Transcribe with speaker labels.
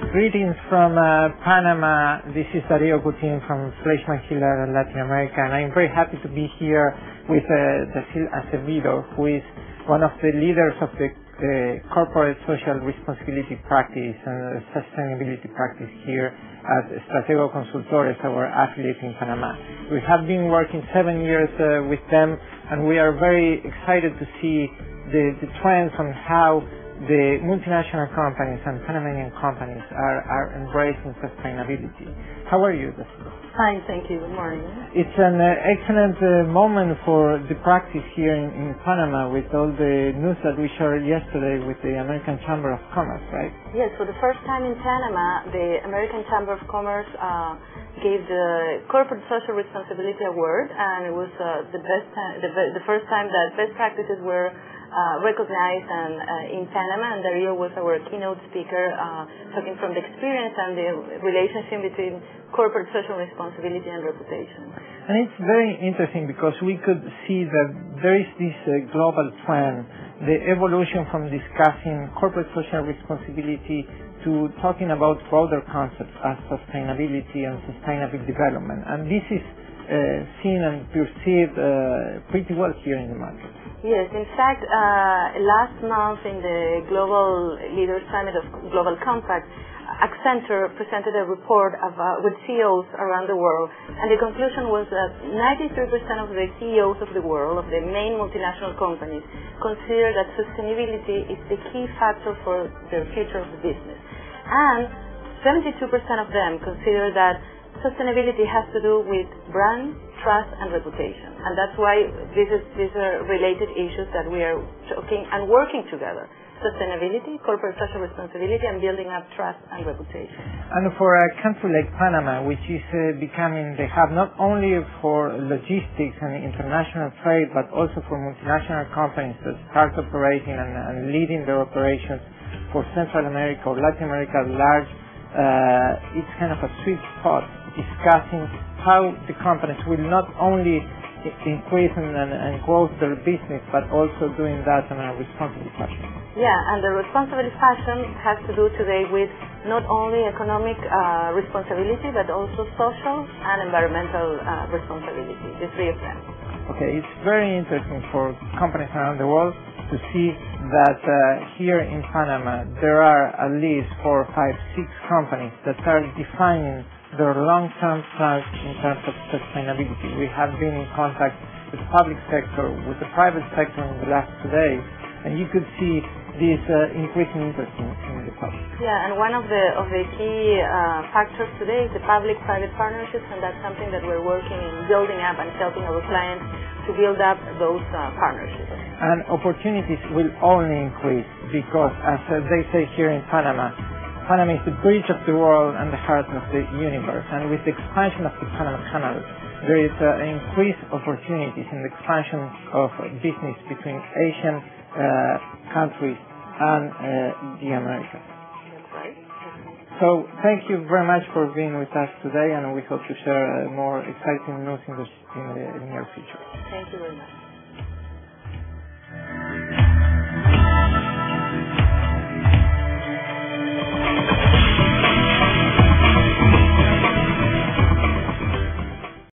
Speaker 1: Greetings from Panama. This is Darío Coutin from Fleischmann Hiller Latin America, and I'm very happy to be here with Cecil Acevedo, who is one of the leaders of the corporate social responsibility practice and sustainability practice here at Stratego Consultores, our affiliate in Panama. We have been working 7 years with them, and we are very excited to see the trends on how the multinational companies and Panamanian companies are embracing sustainability. How are you, Cecil?
Speaker 2: Fine, thank you. Good morning.
Speaker 1: It's an excellent moment for the practice here in Panama with all the news that we shared yesterday with the American Chamber of Commerce, right?
Speaker 2: Yes, for the first time in Panama, the American Chamber of Commerce gave the Corporate Social Responsibility Award, and it was the first time that best practices were recognized in Panama, and Darío was our keynote speaker, talking from the experience and the relationship between corporate social responsibility and reputation.
Speaker 1: And it's very interesting because we could see that there is this global trend, the evolution from discussing corporate social responsibility to talking about broader concepts as sustainability and sustainable development. And this is seen and perceived pretty well here in the market.
Speaker 2: Yes, in fact, last month in the Global Leaders Summit of Global Compact, Accenture presented a report with CEOs around the world, and the conclusion was that 93% of the CEOs of the world, of the main multinational companies, consider that sustainability is the key factor for the future of the business. And 72% of them consider that sustainability has to do with brand, trust, and reputation. And that's why these are related issues that we are talking and working together. Sustainability, corporate social responsibility, and building up trust and reputation.
Speaker 1: And for a country like Panama, which is becoming the hub not only for logistics and international trade, but also for multinational companies that start operating and leading their operations for Central America or Latin America at large, it's kind of a sweet spot discussing how the companies will not only increase and grow their business, but also doing that in a responsible fashion.
Speaker 2: Yeah, and the responsible fashion has to do today with not only economic responsibility, but also social and environmental responsibility, the three of them.
Speaker 1: Okay, it's very interesting for companies around the world to see that here in Panama there are at least 4, 5, 6 companies that are defining their long-term plans in terms of sustainability. We have been in contact with the public sector, with the private sector in the last 2 days, and you could see this increasing interest in the public.
Speaker 2: Yeah, and one of the key factors today is the public-private partnerships, and that's something that we're working in building up and helping our clients to build up those partnerships.
Speaker 1: And opportunities will only increase because, as they say here in Panama, Panama is the bridge of the world and the heart of the universe. And with the expansion of the Panama Canal, there is increased opportunities in the expansion of business between Asian countries and the Americas.
Speaker 2: That's right.
Speaker 1: So thank you very much for being with us today, and we hope to share more exciting news in the near future.
Speaker 2: Thank you very much.